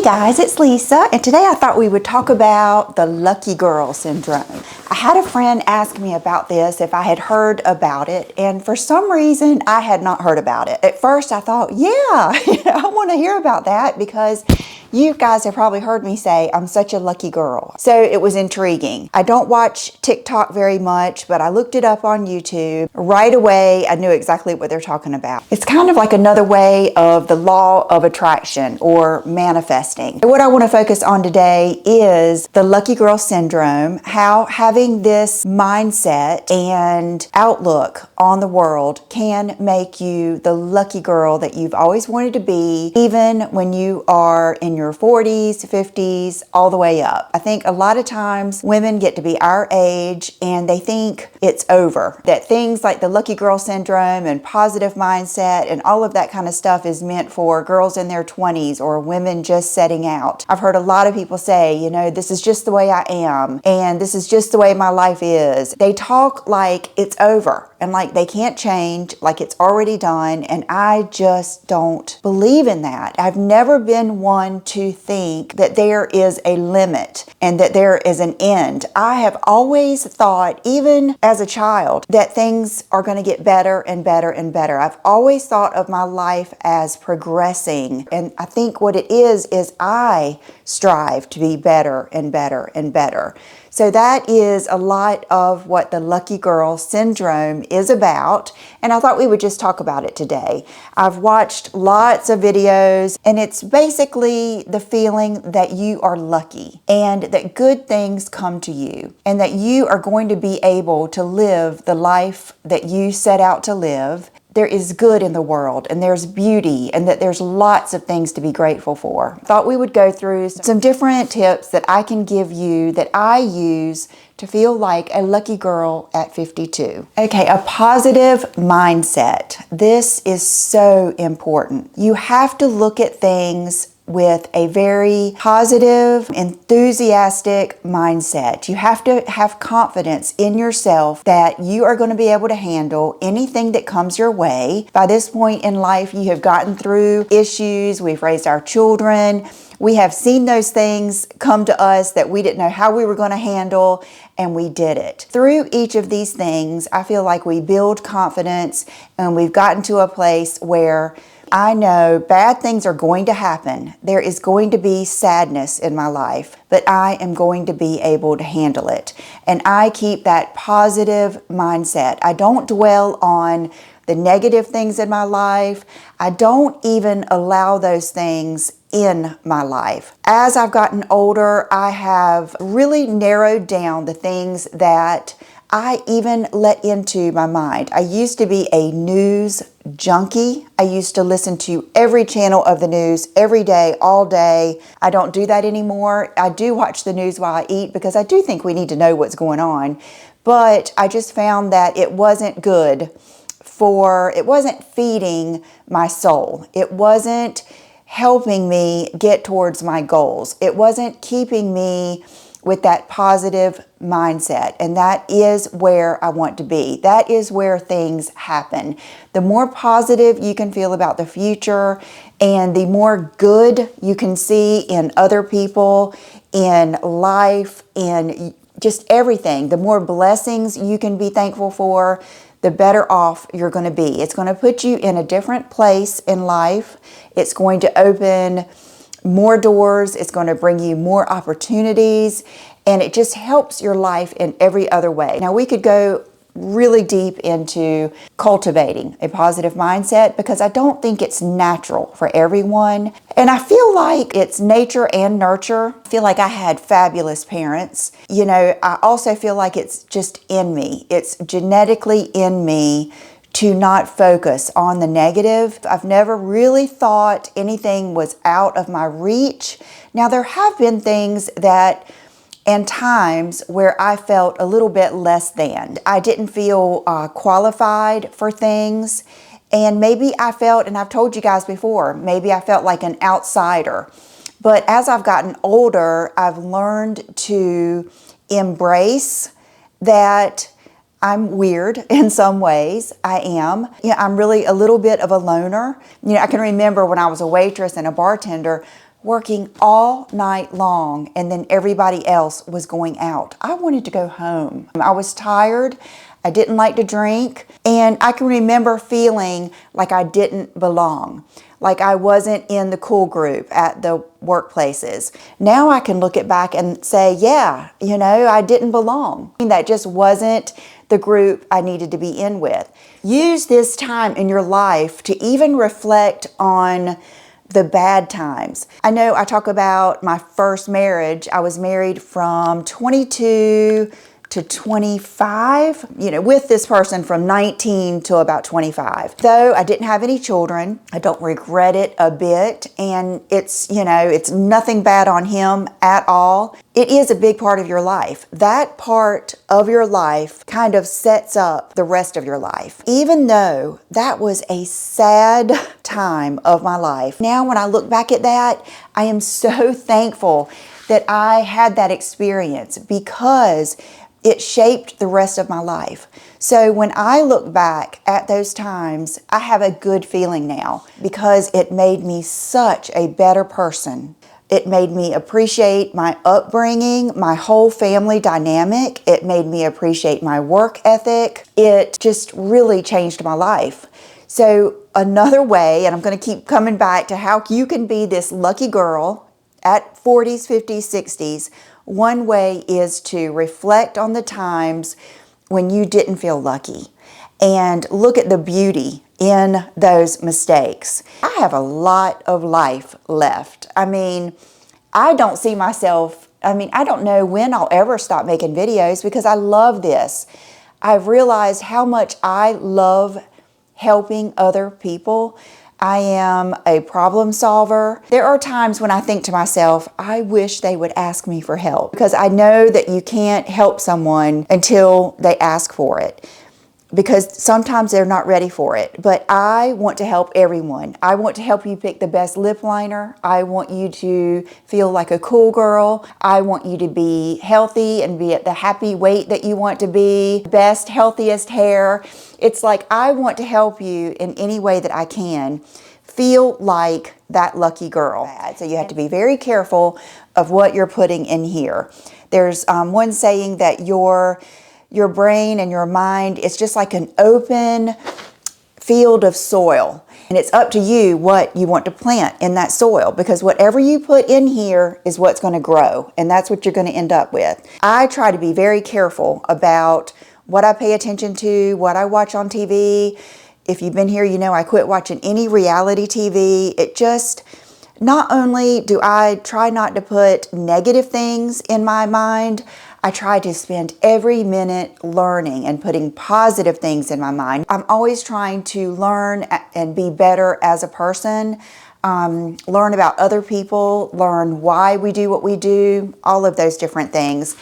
guys, it's Lisa, and today I thought we would talk about the lucky girl syndrome. I had a friend ask me about this, if I had heard about it, and for some reason I had not heard about it. At first I thought, yeah, I want to hear about that because you guys have probably heard me say I'm such a lucky girl. So it was intriguing. I don't watch TikTok very much, but I looked it up on YouTube. Right away, I knew exactly what they're talking about. It's kind of like another way of the law of attraction or manifesting. What I want to focus on today is the lucky girl syndrome, how having this mindset and outlook on the world can make you the lucky girl that you've always wanted to be, even when you are in your 40s, 50s, all the way up. I think a lot of times women get to be our age and they think it's over. That things like the lucky girl syndrome and positive mindset and all of that kind of stuff is meant for girls in their 20s or women just setting out. I've heard a lot of people say, you know, this is just the way I am and this is just the way my life is. They talk like it's over and like they can't change, like it's already done, and I just don't believe in that. I've never been one to think that there is a limit and that there is an end. I have always thought, even as a child, that things are going to get better and better and better. I've always thought of my life as progressing, and I think what it is I strive to be better and better and better. So that is a lot of what the lucky girl syndrome is about, and I thought we would just talk about it today. I've watched lots of videos, and it's basically the feeling that you are lucky and that good things come to you and that you are going to be able to live the life that you set out to live. There is good in the world and there's beauty and that there's lots of things to be grateful for. Thought we would go through some different tips that I can give you that I use to feel like a lucky girl at 52. Okay, a positive mindset. This is so important. You have to look at things with a very positive, enthusiastic mindset. You have to have confidence in yourself that you are going to be able to handle anything that comes your way. By this point in life, you have gotten through issues. We've raised our children. We have seen those things come to us that we didn't know how we were going to handle, and we did it. Through each of these things, I feel like we build confidence, and we've gotten to a place where I know bad things are going to happen. There is going to be sadness in my life, but I am going to be able to handle it. And I keep that positive mindset. I don't dwell on the negative things in my life. I don't even allow those things in my life. As I've gotten older, I have really narrowed down the things that I even let into my mind. I used to be a news junkie. I used to listen to every channel of the news every day, all day. I don't do that anymore. I do watch the news while I eat because I do think we need to know what's going on. But I just found that it wasn't good it wasn't feeding my soul. It wasn't helping me get towards my goals. It wasn't keeping me with that positive mindset, and that is where I want to be. That is where things happen. The more positive you can feel about the future and the more good you can see in other people, in life, in just everything, the more blessings you can be thankful for, the better off you're going to be. It's going to put you in a different place in life. It's going to open more doors. It's going to bring you more opportunities, and it just helps your life in every other way. Now, we could go really deep into cultivating a positive mindset because I don't think it's natural for everyone. And I feel like it's nature and nurture. I feel like I had fabulous parents. You know, I also feel like it's just in me. It's genetically in me to not focus on the negative. I've never really thought anything was out of my reach. Now, there have been things and times where I felt a little bit less than. I didn't feel qualified for things. And maybe I felt, and I've told you guys before, maybe I felt like an outsider. But as I've gotten older, I've learned to embrace that I'm weird in some ways. I am. You know, I'm really a little bit of a loner. You know, I can remember when I was a waitress and a bartender, working all night long, and then everybody else was going out. I wanted to go home. I was tired. I didn't like to drink, and I can remember feeling like I didn't belong, like I wasn't in the cool group at the workplaces. Now I can look it back and say, yeah, I didn't belong. That just wasn't the group I needed to be in with. Use this time in your life to even reflect on the bad times. I know I talk about my first marriage. I was married from 22 to 25, with this person from 19 to about 25. Though I didn't have any children, I don't regret it a bit. And it's nothing bad on him at all. It is a big part of your life. That part of your life kind of sets up the rest of your life. Even though that was a sad time of my life, now when I look back at that, I am so thankful that I had that experience, because it shaped the rest of my life. So when I look back at those times, I have a good feeling now, because it made me such a better person. It made me appreciate my upbringing, my whole family dynamic. It made me appreciate my work ethic. It just really changed my life. So another way, and I'm going to keep coming back to how you can be this lucky girl at 40s, 50s, 60s, one way is to reflect on the times when you didn't feel lucky and look at the beauty in those mistakes. I have a lot of life left. I don't see myself, I don't know when I'll ever stop making videos, because I love this. I've realized how much I love helping other people. I am a problem solver. There are times when I think to myself, I wish they would ask me for help, because I know that you can't help someone until they ask for it, because sometimes they're not ready for it. But I want to help everyone. I want to help you pick the best lip liner. I want you to feel like a cool girl. I want you to be healthy and be at the happy weight that you want to be, best, healthiest hair. It's like I want to help you in any way that I can feel like that lucky girl. So you have to be very careful of what you're putting in here. There's one saying that your brain and your mind is just like an open field of soil. And it's up to you what you want to plant in that soil, because whatever you put in here is what's going to grow, and that's what you're going to end up with. I try to be very careful about what I pay attention to, what I watch on TV. If you've been here, you know I quit watching any reality TV. It just, not only do I try not to put negative things in my mind, I try to spend every minute learning and putting positive things in my mind. I'm always trying to learn and be better as a person, learn about other people, learn why we do what we do, all of those different things.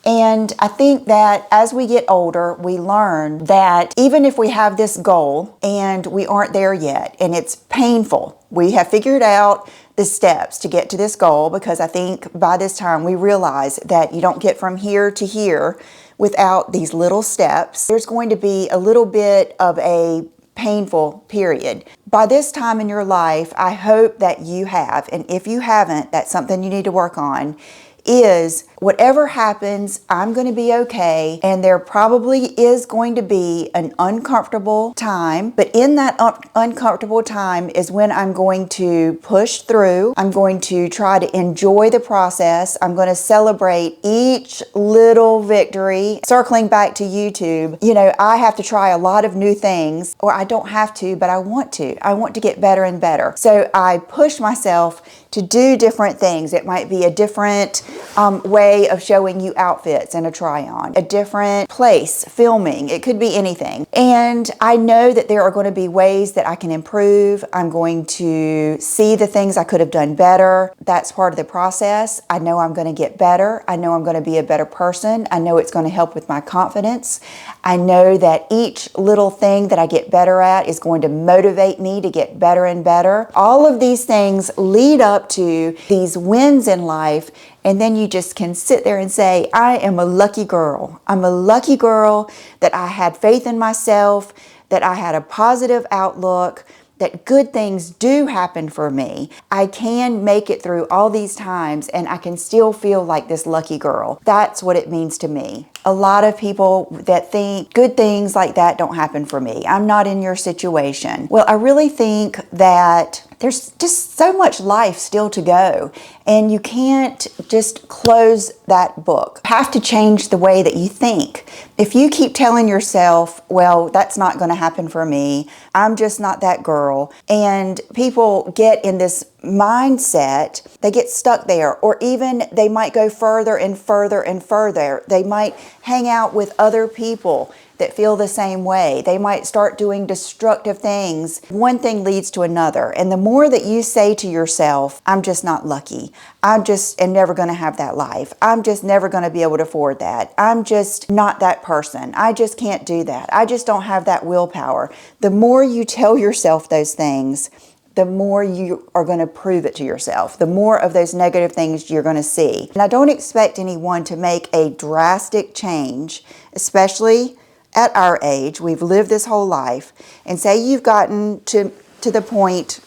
And I think that as we get older, we learn that even if we have this goal and we aren't there yet, and it's painful, we have figured out the steps to get to this goal, because I think by this time we realize that you don't get from here to here without these little steps. There's going to be a little bit of a painful period. By this time in your life, I hope that you have, and if you haven't, that's something you need to work on, is whatever happens, I'm going to be okay, and there probably is going to be an uncomfortable time, but in that uncomfortable time is when I'm going to push through. I'm going to try to enjoy the process. I'm going to celebrate each little victory. Circling back to YouTube, I have to try a lot of new things, or I don't have to, but I want to. I want to get better and better. So I push myself to do different things. It might be a different way of showing you outfits in a try-on, a different place, filming. It could be anything. And I know that there are going to be ways that I can improve. I'm going to see the things I could have done better. That's part of the process. I know I'm going to get better. I know I'm going to be a better person. I know it's going to help with my confidence. I know that each little thing that I get better at is going to motivate me to get better and better. All of these things lead up to these wins in life, and then you just can sit there and say, I am a lucky girl. I'm a lucky girl that I had faith in myself, that I had a positive outlook, that good things do happen for me. I can make it through all these times and I can still feel like this lucky girl. That's what it means to me. A lot of people that think good things like that don't happen for me. I'm not in your situation. Well, I really think that there's just so much life still to go, and you can't just close that book. You have to change the way that you think. If you keep telling yourself, well, that's not going to happen for me, I'm just not that girl, and people get in this mindset, they get stuck there, or even they might go further and further and further. They might hang out with other people that feel the same way. They might start doing destructive things. One thing leads to another. And the more that you say to yourself, I'm just not lucky. I just am never going to have that life. I'm just never going to be able to afford that. I'm just not that person. I just can't do that. I just don't have that willpower. The more you tell yourself those things, the more you are going to prove it to yourself, the more of those negative things you're going to see. And I don't expect anyone to make a drastic change, especially at our age. We've lived this whole life, and say you've gotten to the point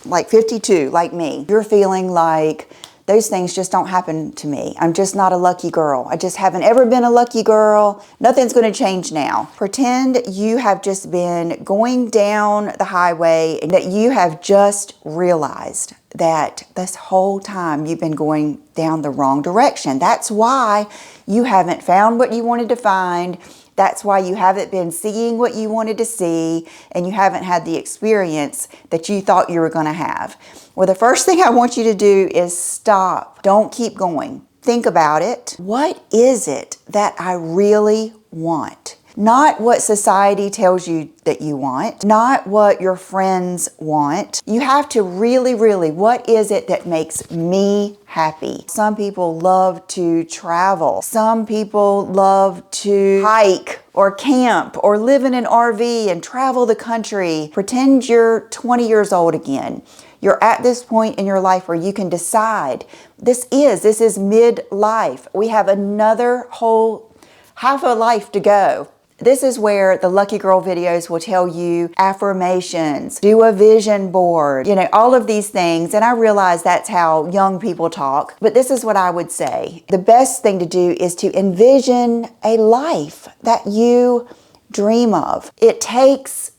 like 52, like me. You're feeling like those things just don't happen to me. I'm just not a lucky girl. I just haven't ever been a lucky girl. Nothing's going to change now. Pretend you have just been going down the highway and that you have just realized that this whole time you've been going down the wrong direction. That's why you haven't found what you wanted to find. That's why you haven't been seeing what you wanted to see, and you haven't had the experience that you thought you were going to have. Well, the first thing I want you to do is stop. Don't keep going. Think about it. What is it that I really want? Not what society tells you that you want, not what your friends want. You have to really, what is it that makes me happy? Some people love to travel. Some people love to hike or camp or live in an RV and travel the country. Pretend you're 20 years old again. You're at this point in your life where you can decide, this is midlife. We have another whole half a life to go. This is where the Lucky Girl videos will tell you affirmations, do a vision board, all of these things. And I realize that's how young people talk, but this is what I would say. The best thing to do is to envision a life that you dream of. It takes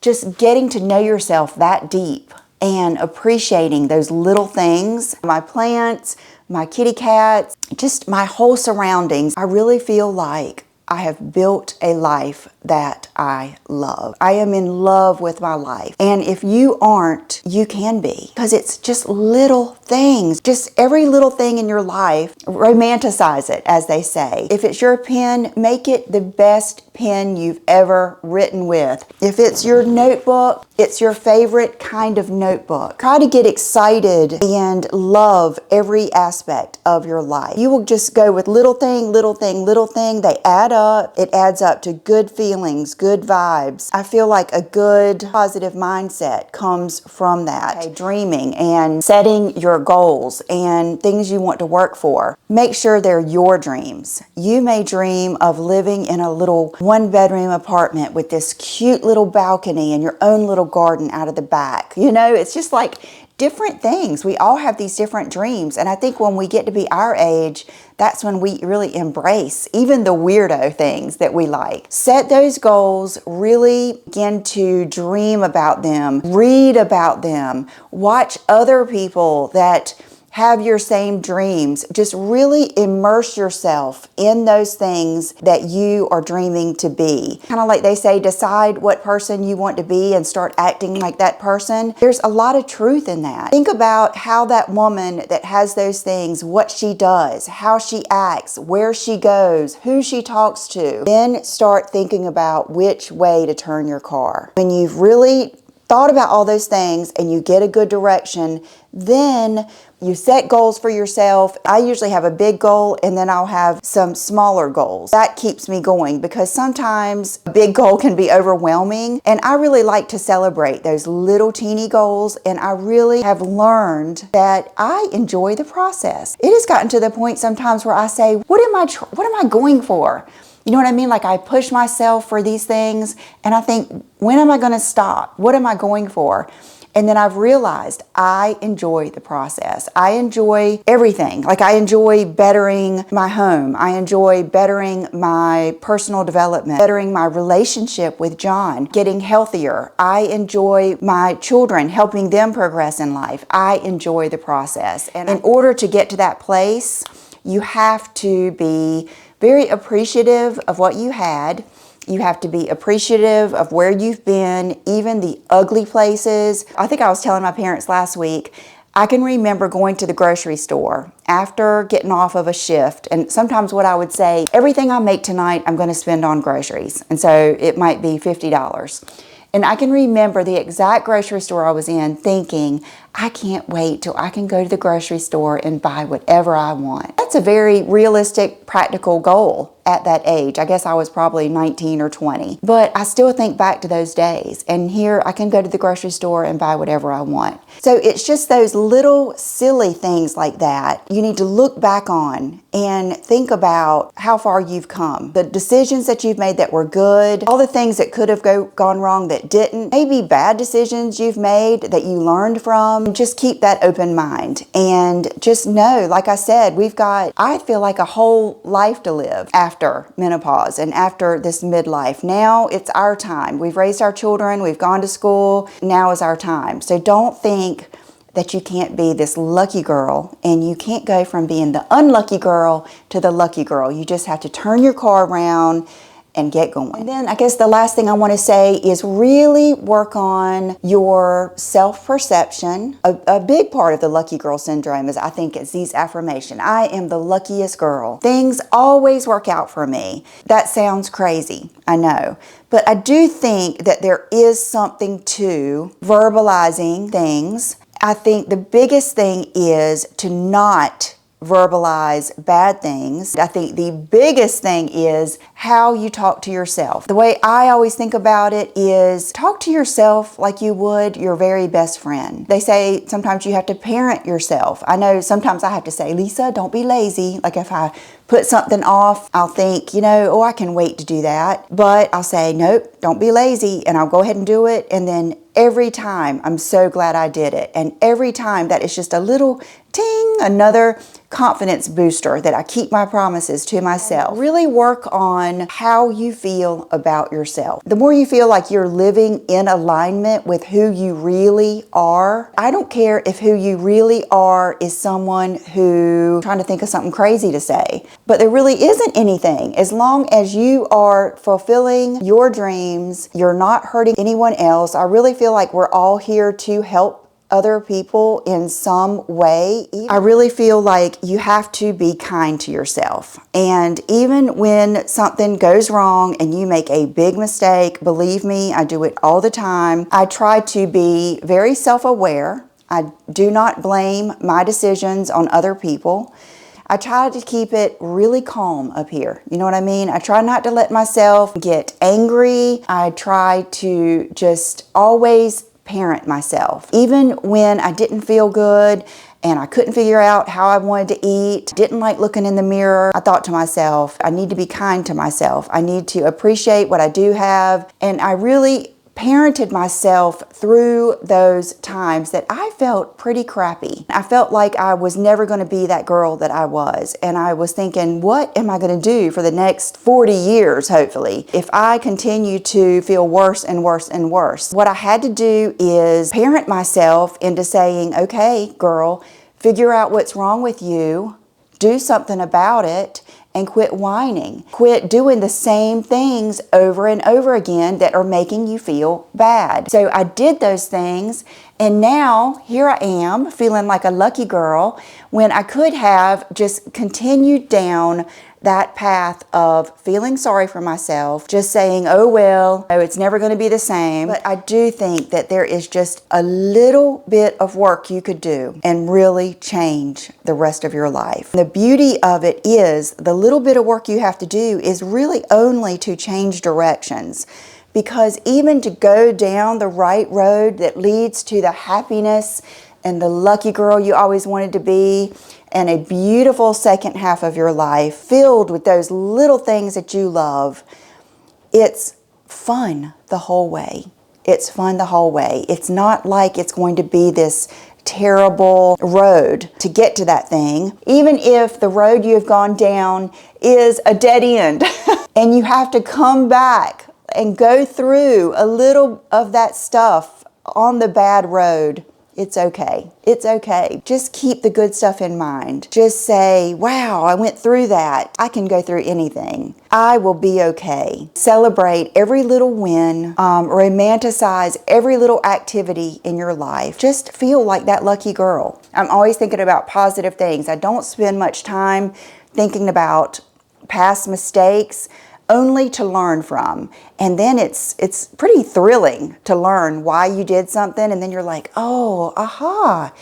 just getting to know yourself that deep and appreciating those little things. My plants, my kitty cats, just my whole surroundings. I really feel like I have built a life that I love. I am in love with my life. And if you aren't, you can be. Because it's just little things. Just every little thing in your life, romanticize it, as they say. If it's your pen, make it the best pen you've ever written with. If it's your notebook, it's your favorite kind of notebook. Try to get excited and love every aspect of your life. You will just go with little thing, little thing, little thing. They add up. It adds up to good feelings, good vibes. I feel like a good positive mindset comes from that. Okay, dreaming and setting your goals and things you want to work for. Make sure they're your dreams. You may dream of living in a little one-bedroom apartment with this cute little balcony and your own little garden out of the back. It's just like different things. We all have these different dreams. And I think when we get to be our age, that's when we really embrace even the weirdo things that we like. Set those goals, really begin to dream about them, read about them, watch other people that have your same dreams. Just really immerse yourself in those things that you are dreaming to be. Kind of like they say, decide what person you want to be and start acting like that person. There's a lot of truth in that. Think about how that woman that has those things, what she does, how she acts, where she goes, who she talks to. Then start thinking about which way to turn your car. When you've really thought about all those things and you get a good direction, then you set goals for yourself. I usually have a big goal and then I'll have some smaller goals. That keeps me going because sometimes a big goal can be overwhelming, and I really like to celebrate those little teeny goals, and I really have learned that I enjoy the process. It has gotten to the point sometimes where I say, what am I going for? You know what I mean? Like I push myself for these things and I think, when am I going to stop? What am I going for? And then I've realized I enjoy the process. I enjoy everything. Like I enjoy bettering my home. I enjoy bettering my personal development, bettering my relationship with John, getting healthier. I enjoy my children, helping them progress in life. I enjoy the process. And in order to get to that place, you have to be very appreciative of what you had. You have to be appreciative of where you've been, even the ugly places. I think I was telling my parents last week, I can remember going to the grocery store after getting off of a shift, and sometimes what I would say, everything I make tonight, I'm going to spend on groceries. And so it might be $50. And I can remember the exact grocery store I was in thinking, I can't wait till I can go to the grocery store and buy whatever I want. That's a very realistic, practical goal at that age. I guess I was probably 19 or 20. But I still think back to those days. And here I can go to the grocery store and buy whatever I want. So it's just those little silly things like that you need to look back on and think about how far you've come. The decisions that you've made that were good, all the things that could have gone wrong that didn't, maybe bad decisions you've made that you learned from. Just keep that open mind and just know, like I said, we've got, I feel like, a whole life to live after menopause and after this midlife. Now it's our time. We've raised our children, we've gone to school, now is our time. So don't think that you can't be this lucky girl, and you can't go from being the unlucky girl to the lucky girl. You just have to turn your car around and get going. And then I guess the last thing I want to say is really work on your self-perception. A big part of the lucky girl syndrome is, I think, it's these affirmations. I am the luckiest girl. Things always work out for me. That sounds crazy, I know. But I do think that there is something to verbalizing things. I think the biggest thing is to not verbalize bad things. I think the biggest thing is how you talk to yourself. The way I always think about it is talk to yourself like you would your very best friend. They say sometimes you have to parent yourself. I know sometimes I have to say, Lisa, don't be lazy. Like if I put something off, I'll think, oh, I can wait to do that. But I'll say, nope, don't be lazy. And I'll go ahead and do it. And then every time, I'm so glad I did it. And every time, that is just a little ting, another confidence booster that I keep my promises to myself. Really work on how you feel about yourself. The more you feel like you're living in alignment with who you really are, I don't care if who you really are is someone who, trying to think of something crazy to say, but there really isn't anything. As long as you are fulfilling your dreams, you're not hurting anyone else. I really feel like we're all here to help other people in some way. I really feel like you have to be kind to yourself. And even when something goes wrong and you make a big mistake, believe me, I do it all the time. I try to be very self-aware. I do not blame my decisions on other people. I try to keep it really calm up here. You know what I mean? I try not to let myself get angry. I try to just always parent myself. Even when I didn't feel good and I couldn't figure out how I wanted to eat, didn't like looking in the mirror, I thought to myself, I need to be kind to myself. I need to appreciate what I do have. And I really parented myself through those times that I felt pretty crappy. I felt like I was never going to be that girl that I was. And I was thinking, what am I going to do for the next 40 years, hopefully, if I continue to feel worse and worse and worse? What I had to do is parent myself into saying, okay, girl, figure out what's wrong with you, do something about it, and quit whining. Quit doing the same things over and over again that are making you feel bad. So I did those things, and now here I am feeling like a lucky girl when I could have just continued down that path of feeling sorry for myself, just saying, oh well, it's never going to be the same. But I do think that there is just a little bit of work you could do and really change the rest of your life. The beauty of it is the little bit of work you have to do is really only to change directions. Because even to go down the right road that leads to the happiness and the lucky girl you always wanted to be, and a beautiful second half of your life filled with those little things that you love, it's fun the whole way. It's fun the whole way. It's not like it's going to be this terrible road to get to that thing. Even if the road you have gone down is a dead end and you have to come back and go through a little of that stuff on the bad road, it's okay. It's okay. Just keep the good stuff in mind. Just say, wow, I went through that. I can go through anything. I will be okay. Celebrate every little win. Romanticize every little activity in your life. Just feel like that lucky girl. I'm always thinking about positive things. I don't spend much time thinking about past mistakes, only to learn from. And then it's pretty thrilling to learn why you did something, and then you're like, oh, aha.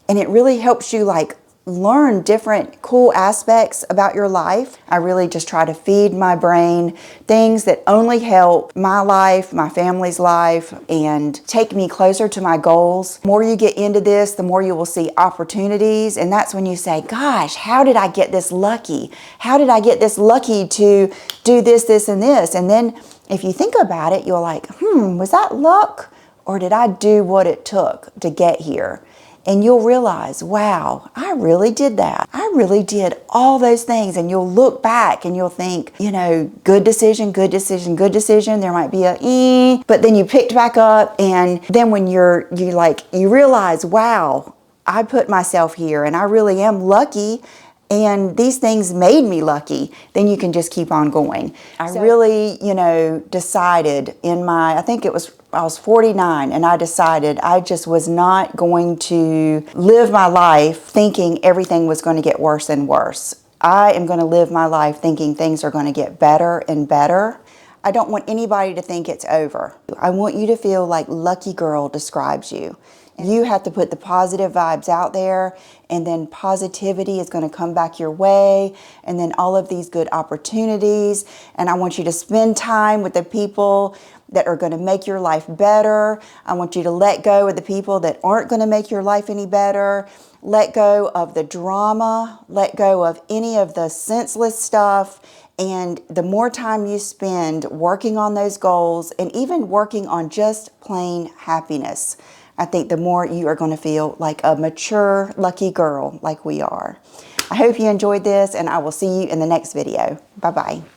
And it really helps you like learn different cool aspects about your life. I really just try to feed my brain things that only help my life, my family's life, and take me closer to my goals. The more you get into this, the more you will see opportunities, and that's when you say, gosh, how did I get this lucky? How did I get this lucky to do this, this, and this? And then if you think about it, you're like, was that luck, or did I do what it took to get here? And you'll realize, wow, I really did that. I really did all those things. And you'll look back and you'll think, you know, good decision, good decision, good decision. There might be a but then you picked back up, and then when you realize, wow, I put myself here and I really am lucky, and these things made me lucky, then you can just keep on going. I really, decided I was 49, and I decided I just was not going to live my life thinking everything was going to get worse and worse. I am going to live my life thinking things are going to get better and better. I don't want anybody to think it's over. I want you to feel like Lucky Girl describes you. You have to put the positive vibes out there, and then positivity is going to come back your way, and then all of these good opportunities. And I want you to spend time with the people that are going to make your life better. I want you to let go of the people that aren't going to make your life any better. Let go of the drama. Let go of any of the senseless stuff. And the more time you spend working on those goals, and even working on just plain happiness, I think the more you are going to feel like a mature, lucky girl like we are. I hope you enjoyed this, and I will see you in the next video. Bye-bye.